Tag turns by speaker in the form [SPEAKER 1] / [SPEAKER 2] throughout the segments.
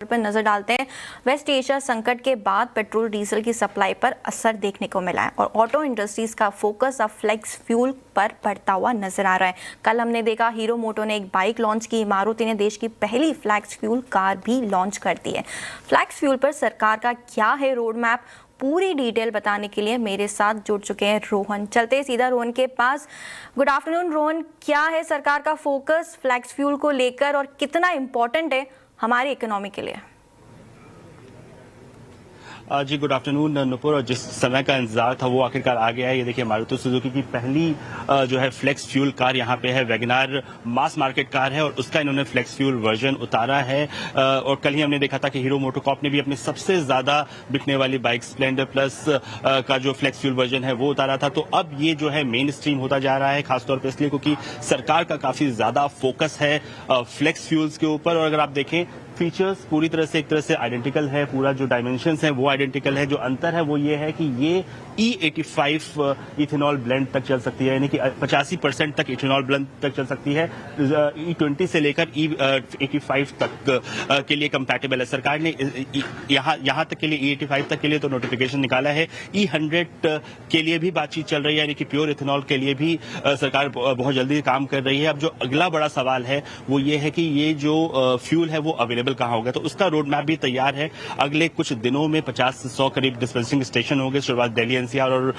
[SPEAKER 1] पर नजर डालते हैं। वेस्ट एशिया संकट के बाद पेट्रोल डीजल की सप्लाई पर असर देखने को मिला है और ऑटो इंडस्ट्रीज का फोकस अब फ्लेक्स फ्यूल पर बढ़ता हुआ नजर आ रहा है। कल हमने देखा हीरो मोटो ने एक बाइक लॉन्च की, मारुति ने देश की पहली फ्लेक्स फ्यूल कार भी लॉन्च कर दी है। फ्लेक्स फ्यूल पर सरकार का क्या है रोड मैप, पूरी डिटेल बताने के लिए मेरे साथ जुड़ चुके हैं रोहन। चलते सीधा रोहन के पास। गुड आफ्टरनून रोहन, क्या है सरकार का फोकस फ्लेक्स फ्यूल को लेकर और कितना इंपॉर्टेंट है हमारी इकोनॉमी के लिए?
[SPEAKER 2] जी गुड आफ्टरनून नुपुर। और जिस समय का इंतजार था वो आखिरकार आ गया है। ये देखिए मारुति सुजुकी की पहली जो है फ्लेक्स फ्यूल कार यहाँ पे है। वैगनार मास मार्केट कार है और उसका इन्होंने फ्लेक्स फ्यूल वर्जन उतारा है। और कल ही हमने देखा था कि हीरो मोटोकॉर्प ने भी अपनी सबसे ज्यादा बिकने वाली बाइक स्प्लेंडर प्लस का जो फ्लेक्स फ्यूल वर्जन है वो उतारा था। तो अब ये जो है मेन स्ट्रीम होता जा रहा है, खासतौर पर इसलिए क्योंकि सरकार का काफी ज्यादा फोकस है फ्लेक्स फ्यूल्स के ऊपर। और अगर आप देखें फीचर्स पूरी तरह से एक तरह से आइडेंटिकल है, पूरा जो डायमेंशंस है वो आइडेंटिकल है। जो अंतर है वो ये है कि ये E85 इथेनॉल ब्लेंड तक चल सकती है, यानी कि 85% तक इथेनॉल ब्लेंड तक चल सकती है। E20 से लेकर E85 तक के लिए कंपैटिबल है। सरकार ने यहाँ तक के लिए E85 तक के लिए तो नोटिफिकेशन निकाला है। E100 के लिए भी बातचीत चल रही है, यानी कि प्योर इथेनॉल के लिए भी सरकार बहुत जल्दी काम कर रही है। अब जो अगला बड़ा सवाल है वो ये है कि ये जो फ्यूल है वो अवेलेबल कहाँ होगा, तो उसका रोड मैप भी तैयार है। अगले कुछ दिनों में 50 से 100 करीब डिस्पेंसिंग स्टेशन होंगे। शुरुआत दिल्ली एनसीआर और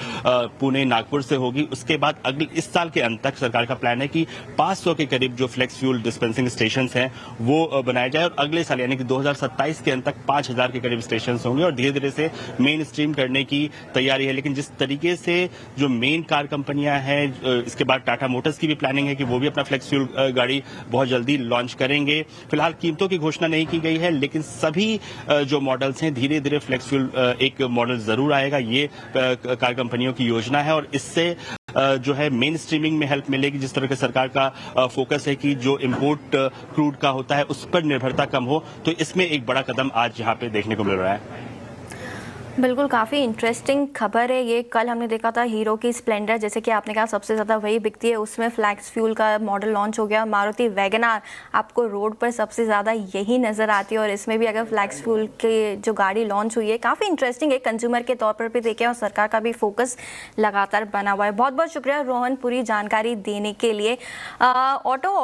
[SPEAKER 2] पुणे नागपुर से होगी। उसके बाद अगले इस साल के अंत तक सरकार का प्लान है कि 500 के करीब जो फ्लेक्स फ्यूल डिस्पेंसिंग स्टेशन हैं वो बनाए जाए और अगले साल यानी कि 2027 के अंत तक 5000 के करीब स्टेशन होंगे और धीरे धीरे से मेन स्ट्रीम करने की तैयारी है। लेकिन जिस तरीके से जो मेन कार कंपनियां हैं, इसके बाद टाटा मोटर्स की भी प्लानिंग है कि वो भी अपना फ्लेक्स फ्यूल गाड़ी बहुत जल्दी लॉन्च करेंगे। फिलहाल कीमतों की घोषणा नहीं की गई है, लेकिन सभी जो मॉडल्स हैं धीरे धीरे फ्लेक्स फ्यूल एक मॉडल जरूर आएगा। ये कार कंपनियों की योजना है और इससे जो है मेन स्ट्रीमिंग में हेल्प मिलेगी। जिस तरह के सरकार का फोकस है कि जो इंपोर्ट क्रूड का होता है उस पर निर्भरता कम हो, तो इसमें एक बड़ा कदम आज यहाँ पे देखने को मिल रहा है।
[SPEAKER 1] बिल्कुल, काफ़ी इंटरेस्टिंग खबर है ये। कल हमने देखा था हीरो की स्प्लेंडर, जैसे कि आपने कहा सबसे ज़्यादा वही बिकती है, उसमें फ्लैक्स फ्यूल का मॉडल लॉन्च हो गया। मारुति वैगनार आपको रोड पर सबसे ज़्यादा यही नज़र आती है और इसमें भी अगर फ्लैक्स फ्यूल की जो गाड़ी लॉन्च हुई है काफ़ी इंटरेस्टिंग है। कंज्यूमर के तौर पर भी देखें और सरकार का भी फोकस लगातार बना हुआ है। बहुत बहुत शुक्रिया रोहन पूरी जानकारी देने के लिए। ऑटो